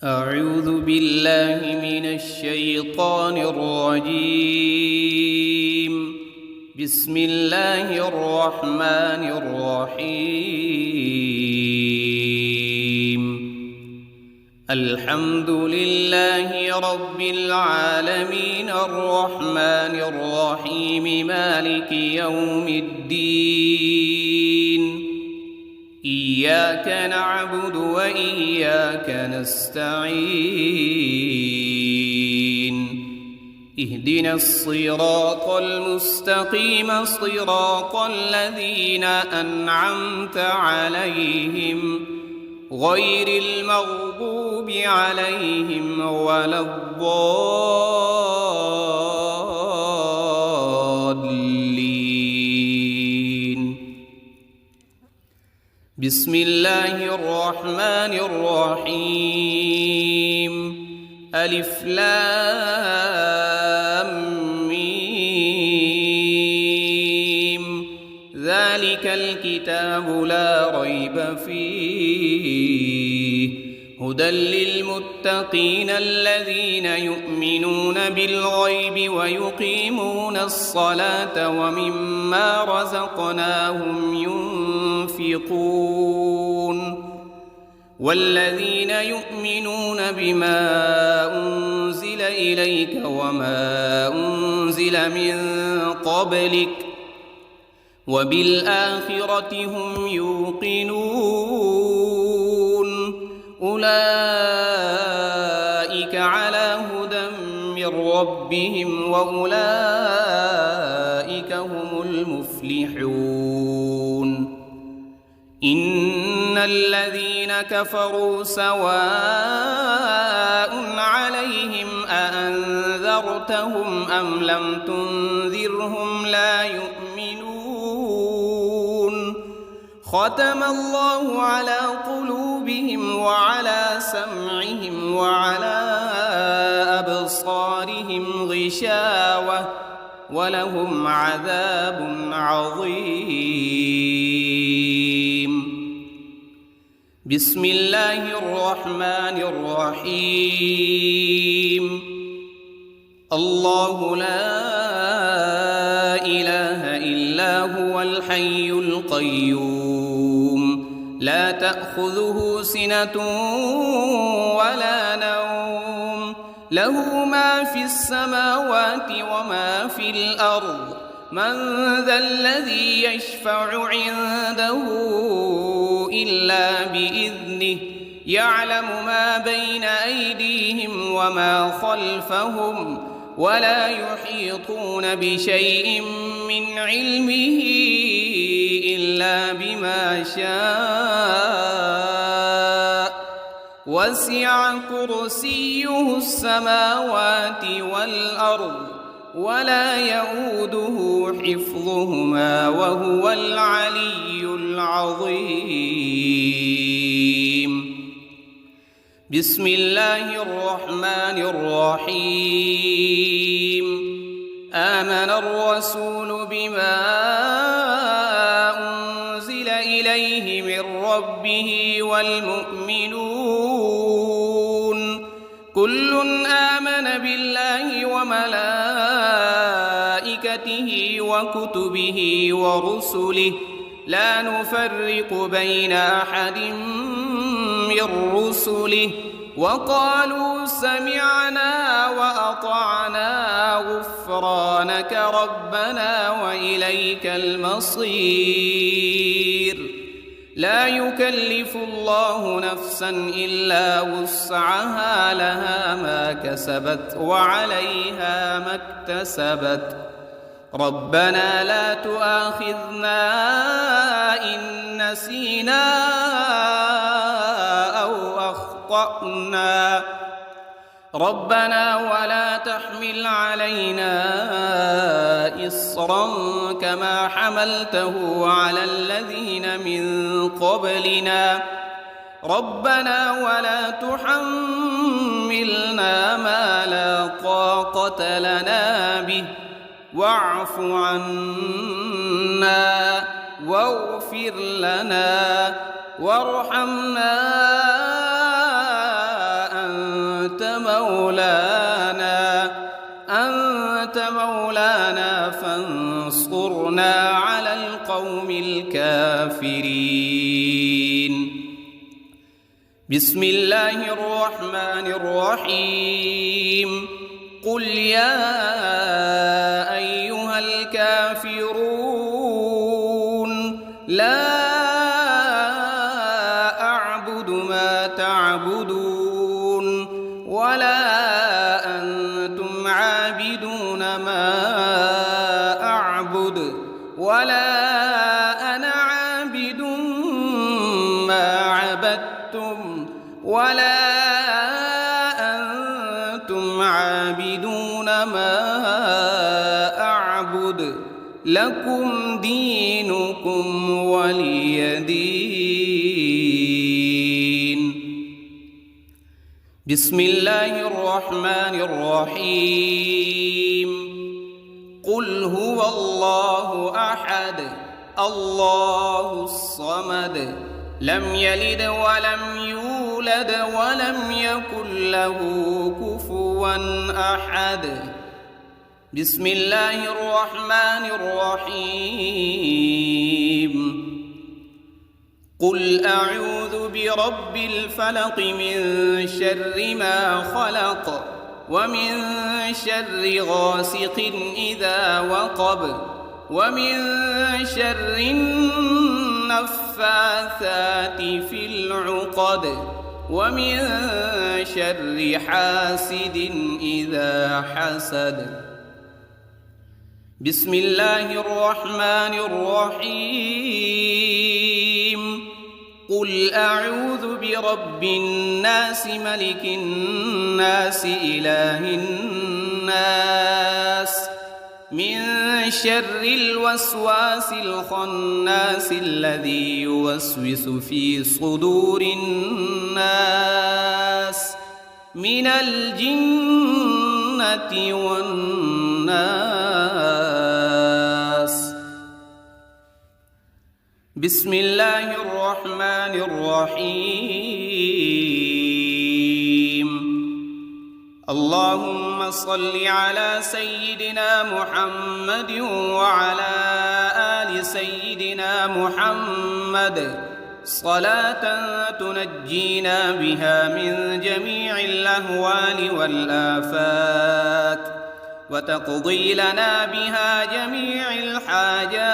أعوذ بالله من الشيطان الرجيم. بسم الله الرحمن الرحيم. الحمد لله رب العالمين الرحمن الرحيم مالك يوم الدين. إياك نعبد وإياك نستعين. اهدنا الصراط المستقيم صراط الذين أنعمت عليهم غير المغضوب عليهم ولا الضالين. بسم الله الرحمن الرحيم. ألف لام ميم. ذلك الكتاب لا ريب فيه هدى للمتقين الذين يؤمنون بالغيب ويقيمون الصلاة ومما رزقناهم ينفقون. والذين يؤمنون بما أنزل إليك وما أنزل من قبلك وبالآخرة هم يوقنون. أولئك على هدى من ربهم وأولئك هم المفلحون. إن الذين كفروا سواء عليهم أأنذرتهم أم لم تنذرهم لا يؤمنون. ختم الله على قلوبهم وعلى سمعهم وعلى أبصارهم غشاوة ولهم عذاب عظيم. بسم الله الرحمن الرحيم. الله لا إله إلا هو الحي القيوم لا تأخذه سنة ولا نوم له ما في السماوات وما في الأرض. من ذا الذي يشفع عنده إلا بإذنه يعلم ما بين أيديهم وما خلفهم ولا يحيطون بشيء من علمه إلا بما شاء. وسع كرسيه السماوات والأرض ولا يؤوده حفظهما وهو العلي العظيم. بسم الله الرحمن الرحيم. آمن الرسول بما أنزل إليه من ربه والمؤمنون كل آمن بالله وملائكته وكتبه ورسله لا نفرق بين أحد من رسله وقالوا سمعنا وأطعنا غفرانك ربنا وإليك المصير. لا يكلف الله نفسا إلا وسعها لها ما كسبت وعليها ما اكتسبت. ربنا لا تؤاخذنا إن نسينا أو أخطأنا. ربنا ولا تحمل علينا إصرا كما حملته على الذين من قبلنا. ربنا ولا تحملنا ما لا طاقة لنا به واعف عنا واغفر لنا وارحمنا مولانا فانصرنا على القوم الكافرين. بسم الله الرحمن الرحيم. قل يا أيها الكافرون لا أعبد ما تعبدون ولا أنتم عابدون ما أعبد ولا أنا عابد ما عبدتم ولا أنتم عابدون ما أعبد لكم دينكم ولي دين. بسم الله الرحمن الرحيم. قل هو الله أحد الله الصمد لم يلد ولم يولد ولم يكن له كفوا أحد. بسم الله الرحمن الرحيم. قل أعوذ برب الفلق من شر ما خلق ومن شر غاسق إذا وقب ومن شر النفاثات في العقد ومن شر حاسد إذا حسد. بسم الله الرحمن الرحيم. قل أعوذ برب الناس ملك الناس إله الناس من شر الوسواس الخناس الذي يوسوس في صدور الناس من الجنة والناس. بسم الله الرحمن الرحيم. اللهم صل على سيدنا محمد وعلى آل سيدنا محمد صلاة تنجينا بها من جميع الأهوال والآفات وتقضي لنا بها جميع الحاجات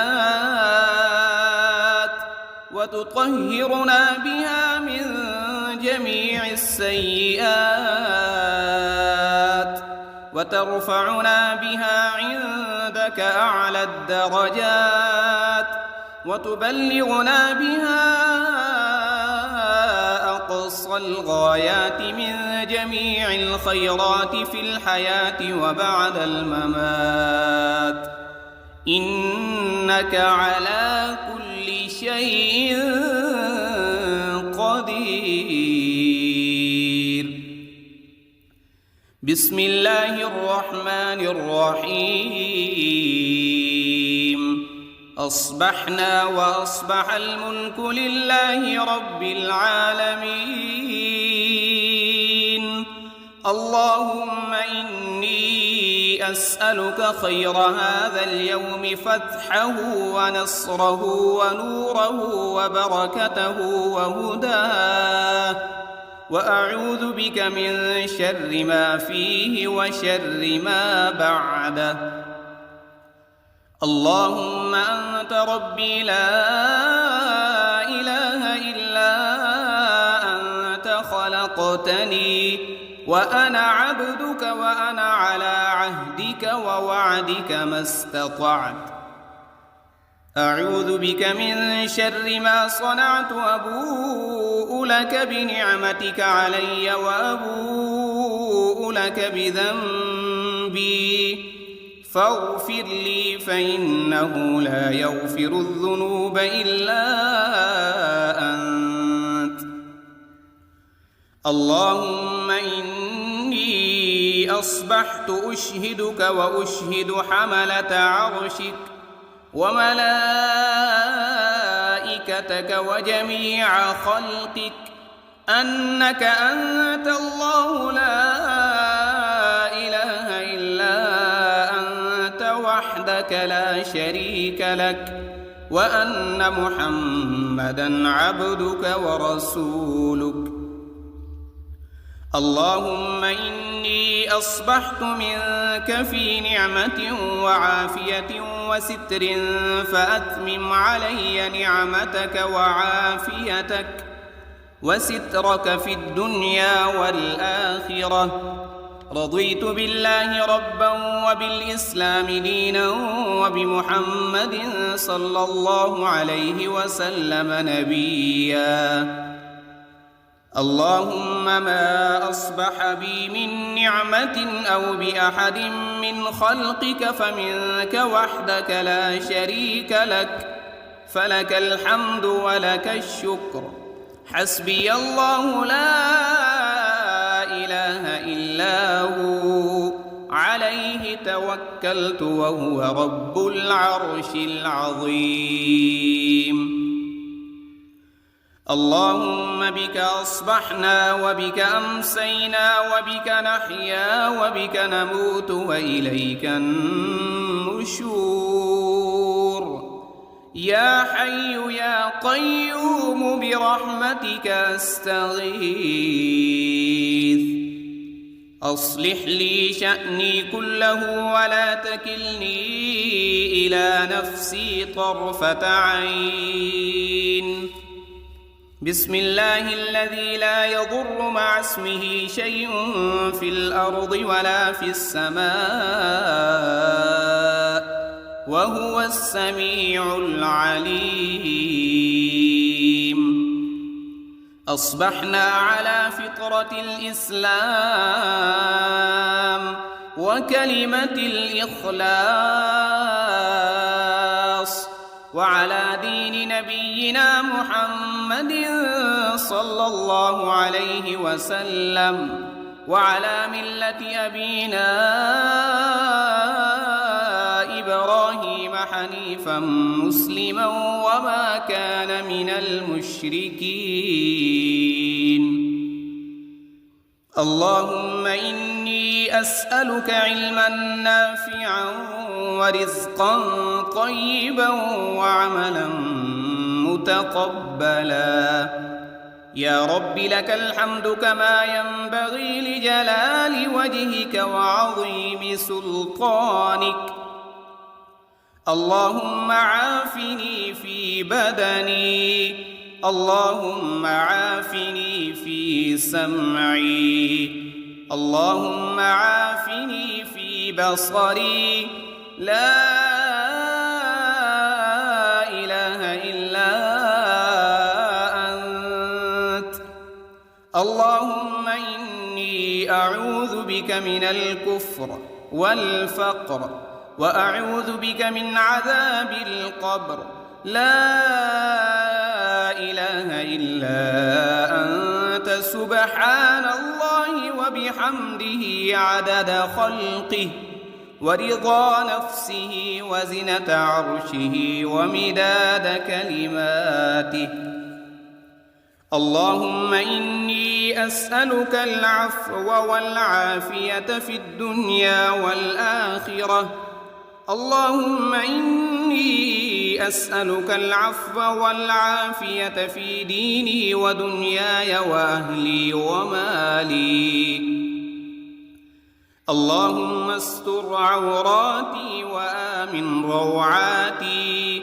وتطهرنا بها من جميع السيئات وترفعنا بها عندك أعلى الدرجات وتبلغنا بها أقصى الغايات من جميع الخيرات في الحياة وبعد الممات إنك على كل شيء قدير. بسم الله الرحمن الرحيم. أصبحنا وأصبح الملك لله رب العالمين. اللهم إني أسألك خير هذا اليوم فتحه ونصره ونوره وبركته وهداه وأعوذ بك من شر ما فيه وشر ما بعده. اللهم أنت ربي لا إله إلا أنت خلقتني وأنا عبدك وأنا على عهدك ووعدك ما استطعت. أعوذ بك من شر ما صنعت وأبوء لك بنعمتك علي وأبوء لك بذنبي فاغفر لي فإنه لا يغفر الذنوب إلا أنت. اللهم إني أصبحت أشهدك وأشهد حملة عرشك وملائكتك وجميع خلقك أنك أنت الله لا وحدك لا شريك لك وأن محمدًا عبدك ورسولك. اللهم إني أصبحت منك في نعمة وعافية وستر، فأتمم علي نعمتك وعافيتك وسترك في الدنيا والآخرة. رضيت بالله ربا وبالإسلام دينا وبمحمد صلى الله عليه وسلم نبيا. اللهم ما أصبح بي من نعمة أو بأحد من خلقك فمنك وحدك لا شريك لك، فلك الحمد ولك الشكر. حسبي الله لا إله إلا هو، عليه توكلت وهو رب العرش العظيم. اللهم بك أصبحنا وبك أمسينا وبك نحيا وبك نموت وإليك النشور. يا حي يا قيوم برحمتك أستغيث. أصلح لي شأني كله ولا تكلني إلى نفسي طرفة عين. بسم الله الذي لا يضر مع اسمه شيء في الأرض ولا في السماء وهو السميع العليم. أصبحنا على فطرة الإسلام وكلمة الإخلاص وعلى دين نبينا محمد صلى الله عليه وسلم وعلى ملة أبينا إبراهيم حنيفا مسلما وما كان من المشركين. اللهم إني أسألك علما نافعا ورزقا طيبا وعملا متقبلا. يا رب لك الحمد كما ينبغي لجلال وجهك وعظيم سلطانك. اللهم عافني في بدني، اللهم عافني في سمعي، اللهم عافني في بصري. لا إله إلا أنت. اللهم إني أعوذ بك من الكفر والفقر وأعوذ بك من عذاب القبر. لا إله إلا أنت سبحان الله وبحمده عدد خلقه ورضا نفسه وزنة عرشه ومداد كلماته. اللهم إني أسألك العفو والعافية في الدنيا والآخرة. اللهم إني أسألك العفو والعافية في ديني ودنياي وأهلي ومالي. اللهم استر عوراتي وآمن روعاتي.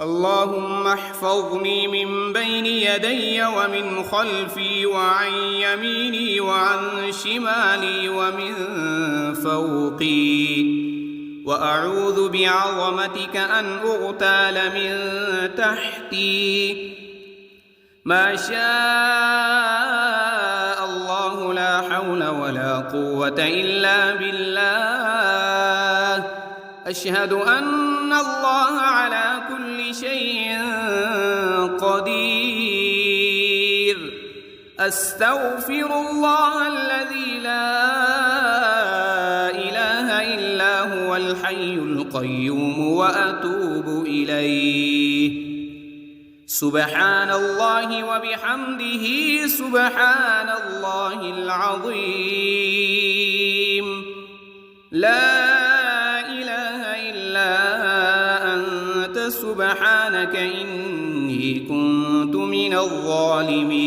اللهم احفظني من بين يدي ومن خلفي وعن يميني وعن شمالي ومن فوقي. وأعوذ بعظمتك أن أغتال من تحتي. ما شاء الله لا حول ولا قوة إلا بالله. أشهد أن الله على كل شيء قدير. أستغفر الله الذي لا إله إلا هو الحي القيوم وأتوب إليه. سبحان الله وبحمده سبحان الله العظيم. لا إله إلا سبحانك إني كنت من الظالمين.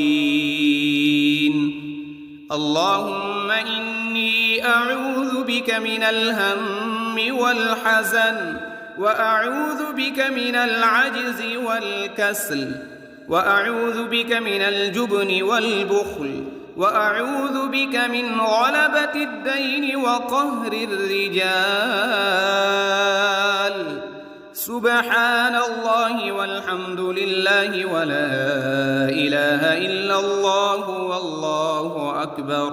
اللهم إني أعوذ بك من الهم والحزن، وأعوذ بك من العجز والكسل، وأعوذ بك من الجبن والبخل، وأعوذ بك من غلبة الدين وقهر الرجال. سبحان الله والحمد لله ولا إله إلا الله والله أكبر،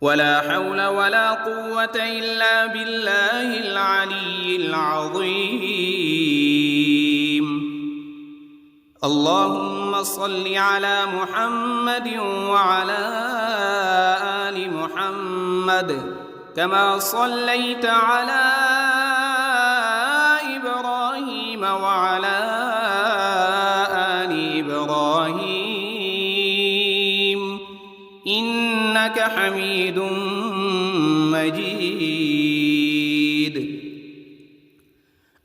ولا حول ولا قوة إلا بالله العلي العظيم. اللهم صل على محمد وعلى آل محمد كما صليت على إبراهيم وعلى آل إبراهيم إنك حميد مجيد.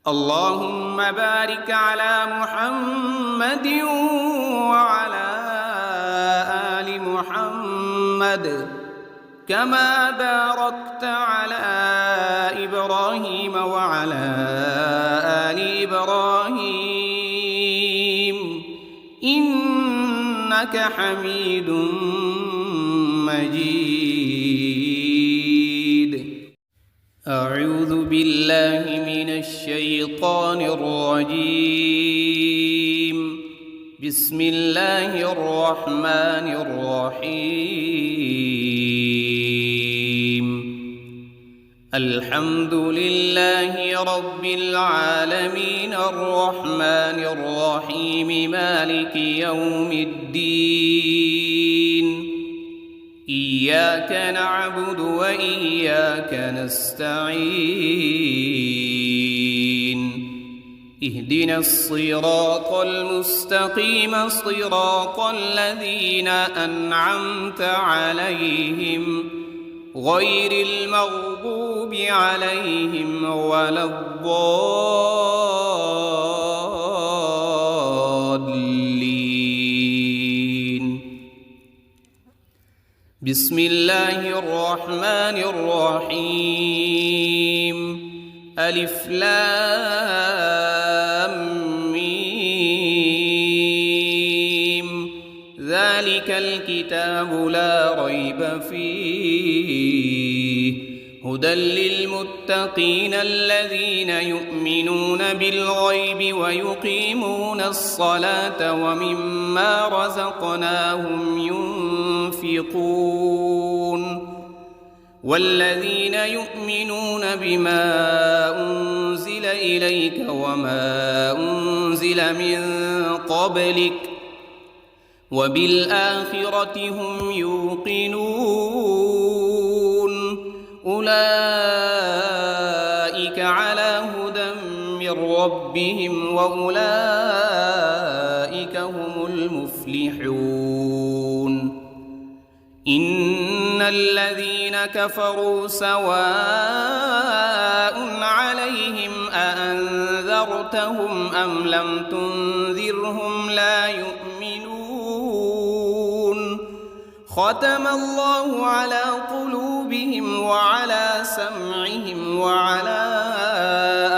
اللهم بارك على محمد وعلى آل محمد كما باركت على إبراهيم وعلى آل إبراهيم إنك حميد مجيد. أعوذ بالله من الشيطان الرجيم. بسم الله الرحمن الرحيم. الحمد لله رب العالمين الرحمن الرحيم مالك يوم الدين. إياك نعبد وإياك نستعين. اهدنا الصراط المستقيم صراط الذين أنعمت عليهم غير المغضوب عليهم ولا الضالين. بسم الله الرحمن الرحيم. ألف لام ميم. ذلك الكتاب لا ريب فيه هدى للمتقين الذين يؤمنون بالغيب ويقيمون الصلاة ومما رزقناهم ينفقون. والذين يؤمنون بما أنزل إليك وما أنزل من قبلك وبالآخرة هم يوقنون. أولئك على هدى من ربهم وأولئك هم المفلحون. إن الذين كفروا سواء عليهم أأنذرتهم أم لم تنذرهم لا يؤمنون. ختم الله على قلوبهم وعلى سمعهم وعلى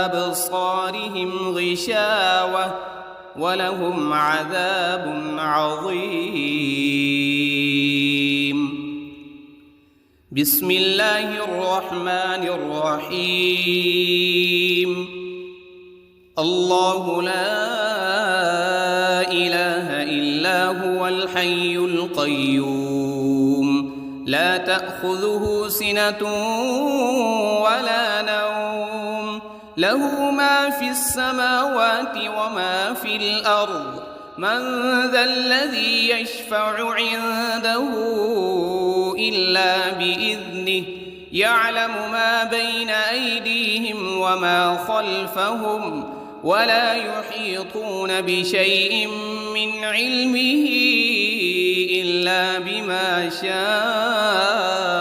أبصارهم غشاوة ولهم عذاب عظيم. بسم الله الرحمن الرحيم. الله لا إله إلا هو الحي القيوم لا تأخذه سنة ولا نوم له ما في السماوات وما في الأرض. من ذا الذي يشفع عنده إلا بإذنه يعلم ما بين أيديهم وما خلفهم ولا يحيطون بشيء من علمه إلا بما شاء.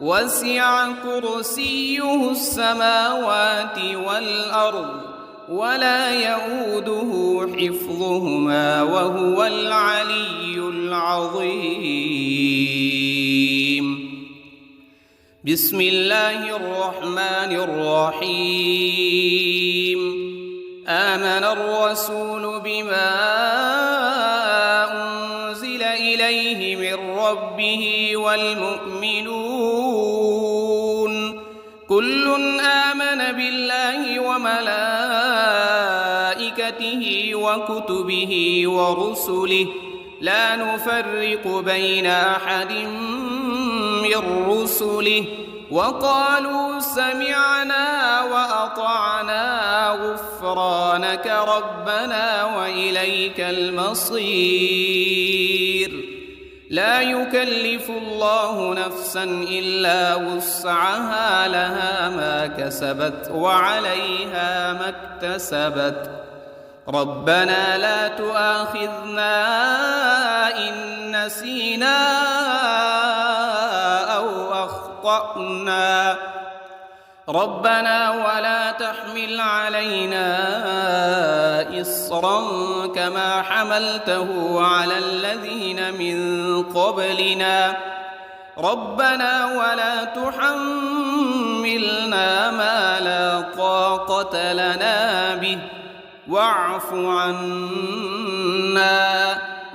وسع كرسيه السماوات والأرض ولا يؤوده حفظهما وهو العلي العظيم. بسم الله الرحمن الرحيم. آمن الرسول بما أنزل إليه من ربه والمؤمنون كل آمن بالله وملائكته وكتبه ورسله لا نفرق بين أحد من رسله وقالوا سمعنا وأطعنا غفرانك ربنا وإليك المصير. لا يكلف الله نفسا إلا وسعها لها ما كسبت وعليها ما اكتسبت. ربنا لا تؤاخذنا إن نسينا أو أخطأنا ربنا ولا تحمل علينا إصرا كما حملته على الذين من قبلنا ربنا ولا تحملنا ما لا طاقة لنا به واعف عنا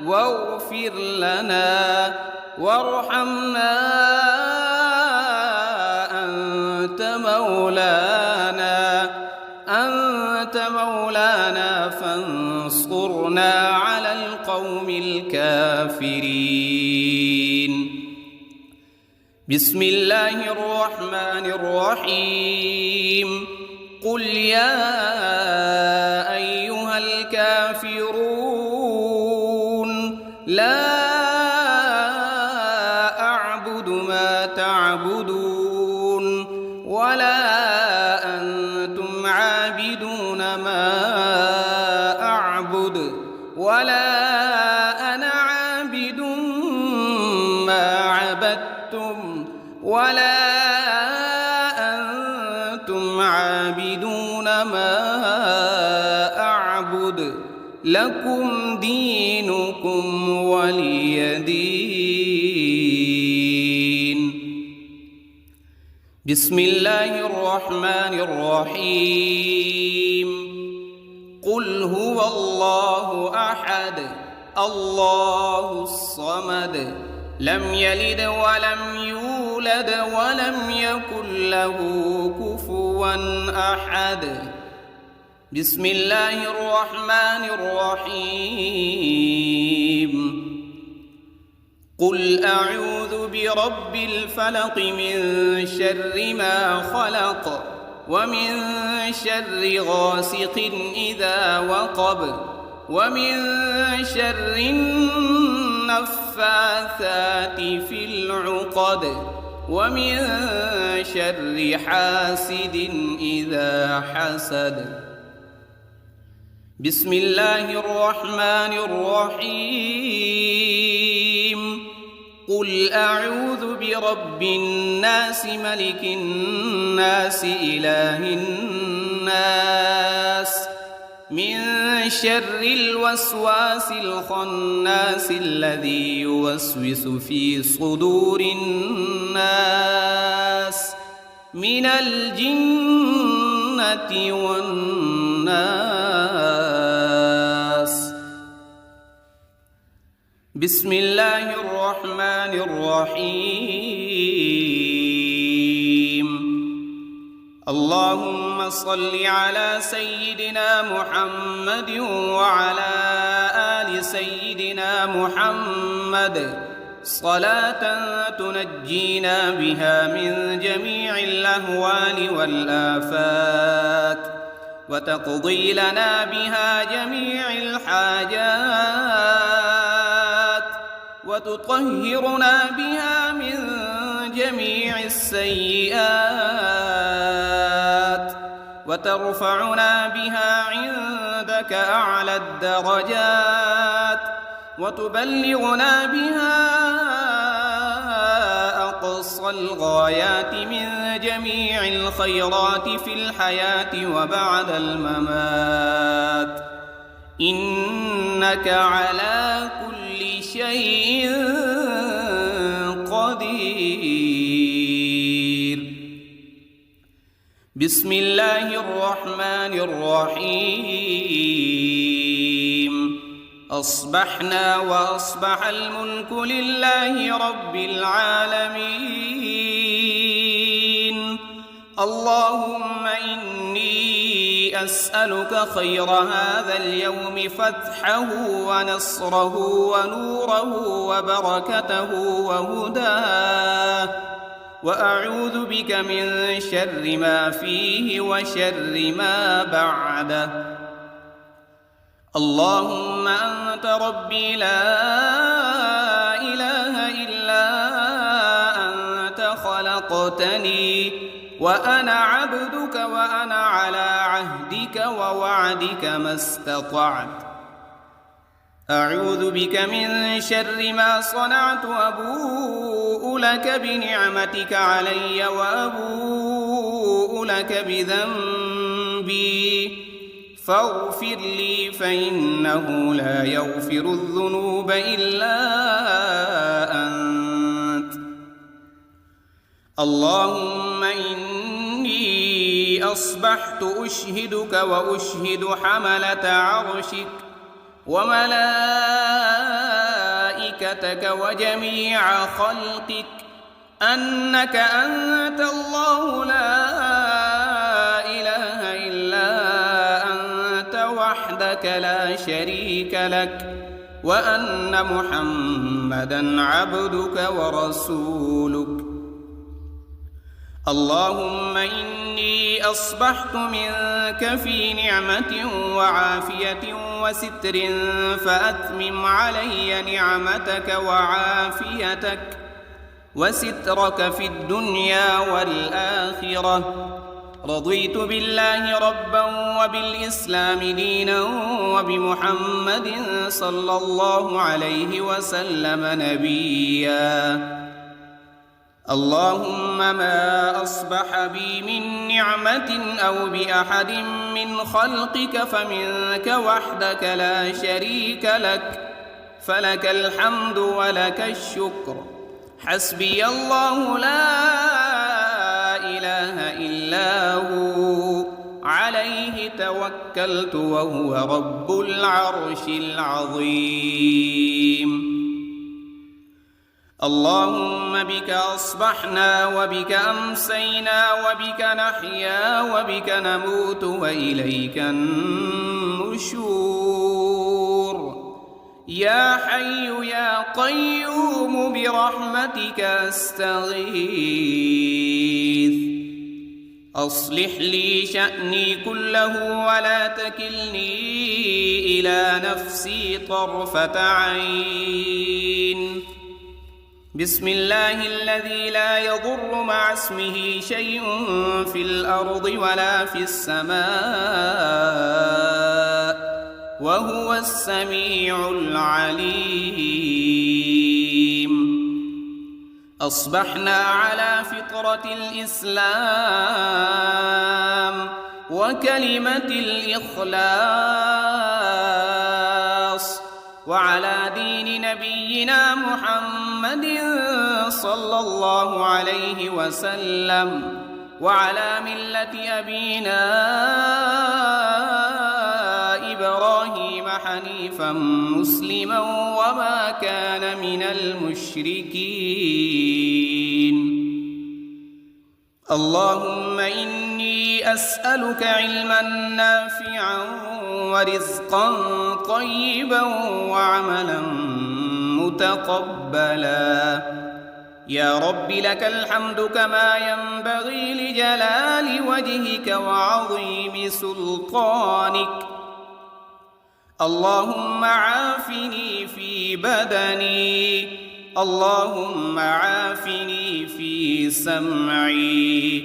واغفر لنا وارحمنا أنت مولانا فانصرنا على القوم الكافرين. بسم الله الرحمن الرحيم. قل يا أيها الكافرون لا أعبد ما تعبدون ولا أنتم عابدون ما أعبد ولا أنا عابد ما عبدتم ولا أنتم عابدون ما أعبد لكم دينكم ولي دين. بسم الله الرحمن الرحيم. قل هو الله أحد الله الصمد لم يلد ولم يولد ولم يكن له كفوا أحد. بسم الله الرحمن الرحيم. قل أعوذ برب الفلق من شر ما خلق ومن شر غاسق إذا وقب ومن شر النفاثات في العقد ومن شر حاسد إذا حسد. بسم الله الرحمن الرحيم. قل أعوذ برب الناس ملك الناس إله الناس من شر الوسواس الخناس الذي يوسوس في صدور الناس من الجنة والناس. بسم الله الرحمن الرحيم. اللهم صل على سيدنا محمد وعلى آل سيدنا محمد صلاة تنجينا بها من جميع الأهوال والآفات وتقضي لنا بها جميع الحاجات وتطهرنا بها من جميع السيئات وترفعنا بها عندك أعلى الدرجات وتبلغنا بها أقصى الغايات من جميع الخيرات في الحياة وبعد الممات، إنك على كل شيء قدير. بسم الله الرحمن الرحيم. أصبحنا وأصبح الملك لله رب العالمين. اللهم إني أسألك خير هذا اليوم، فتحه ونصره ونوره وبركته وهداه، وأعوذ بك من شر ما فيه وشر ما بعده. اللهم أنت ربي لا إله إلا أنت، خلقتني وأنا عبدك وأنا على عهدك ووعدك ما استطعت. أعوذ بك من شر ما صنعت، أبوء لك بنعمتك علي وأبوء لك بذنبي، فاغفر لي فإنه لا يغفر الذنوب إلا أنت. اللهم إني أصبحت أشهدك وأشهد حملة عرشك وملائكتك وجميع خلقك أنك أنت الله لا إله إلا أنت وحدك لا شريك لك، وأن محمدًا عبدك ورسولك. اللهم إني أصبحت منك في نعمة وعافية وستر، فأتمم علي نعمتك وعافيتك وسترك في الدنيا والآخرة. رضيت بالله ربا وبالإسلام دينا وبمحمد صلى الله عليه وسلم نبيا. اللهم ما أصبح بي من نعمة أو بأحد من خلقك فمنك وحدك لا شريك لك، فلك الحمد ولك الشكر. حسبي الله لا إله إلا هو، عليه توكلت وهو رب العرش العظيم. اللهم بك أصبحنا وبك أمسينا وبك نحيا وبك نموت وإليك النشور. يا حي يا قيوم برحمتك أستغيث. أصلح لي شأني كله ولا تكلني إلى نفسي طرفة عين. بسم الله الذي لا يضر مع اسمه شيء في الأرض ولا في السماء، وهو السميع العليم. أصبحنا على فطرة الإسلام وكلمة الإخلاص، وعلى دين نبينا محمد صلى الله عليه وسلم، وعلى ملة أبينا إبراهيم حنيفا مسلما وما كان من المشركين. اللهم إني أسألك علما نافعا ورزقا طيبا وعملا متقبلا. يا رب لك الحمد كما ينبغي لجلال وجهك وعظيم سلطانك. اللهم عافني في بدني، اللهم عافني في سمعي،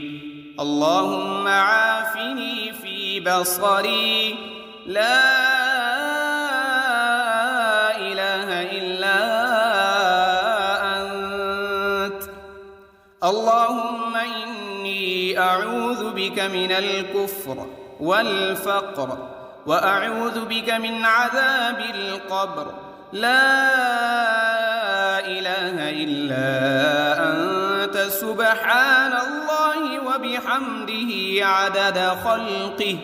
اللهم عافني في بصري. لا إله إلا أنت. اللهم إني أعوذ بك من الكفر والفقر وأعوذ بك من عذاب القبر لا إله إلا أنت سبحان الله وبحمده عدد خلقه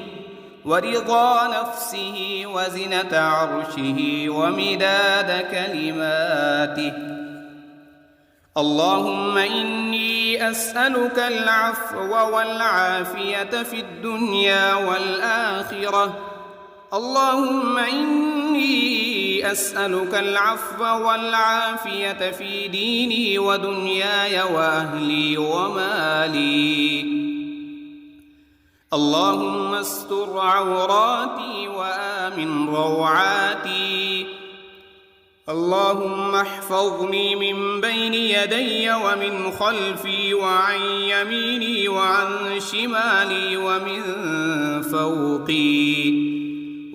ورضا نفسه وزنة عرشه ومداد كلماته. اللهم إني أسألك العفو والعافية في الدنيا والآخرة. اللهم إني أسألك العفو والعافية في ديني ودنياي وأهلي ومالي. اللهم استر عوراتي وآمن روعاتي. اللهم احفظني من بين يدي ومن خلفي وعن يميني وعن شمالي ومن فوقي.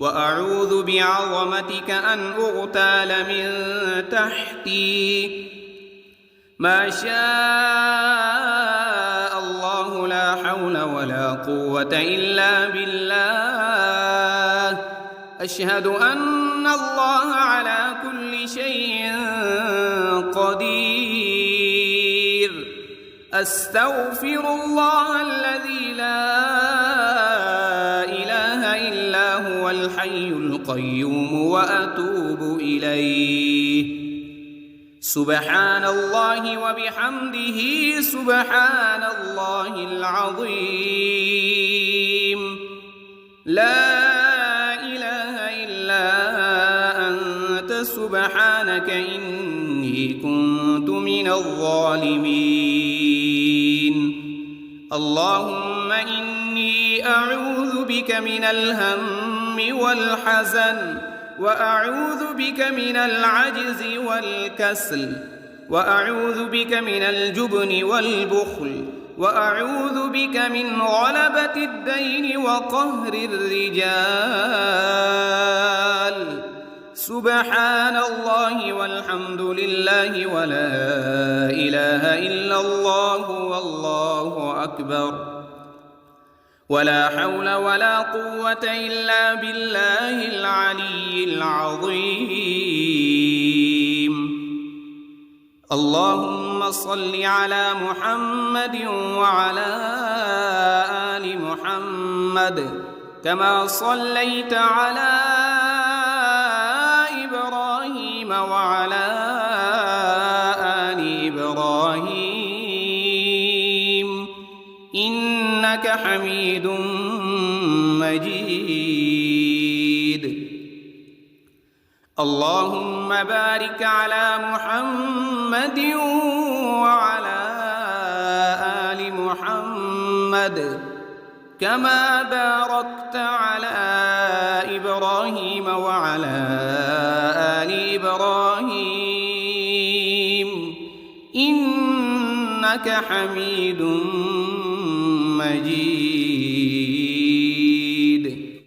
وأعوذ بعظمتك أن أغتال من تحتي. ما شاء الله لا حول ولا قوة إلا بالله. أشهد أن الله على كل شيء قدير. أستغفر الله الذي لا إله إلا هو الحي القيوم وأتوب إليه. سبحان الله وبحمده سبحان الله العظيم. لا إله إلا أنت سبحانك إني كنت من الظالمين. اللهم إني أعوذ بك من الهم والحزن وأعوذ بك من العجز والكسل وأعوذ بك من الجبن والبخل وأعوذ بك من غلبة الدين وقهر الرجال. سبحان الله والحمد لله ولا إله إلا الله والله أكبر. ولا حول ولا قوة إلا بالله العلي العظيم. اللهم صل على محمد وعلى آل محمد كما صليت على إبراهيم وعلى آل إبراهيم إنك حميد مجيد. اللهم بارك على محمد وعلى آل محمد كما باركت على إبراهيم وعلى آل إبراهيم إنك حميد مجيد.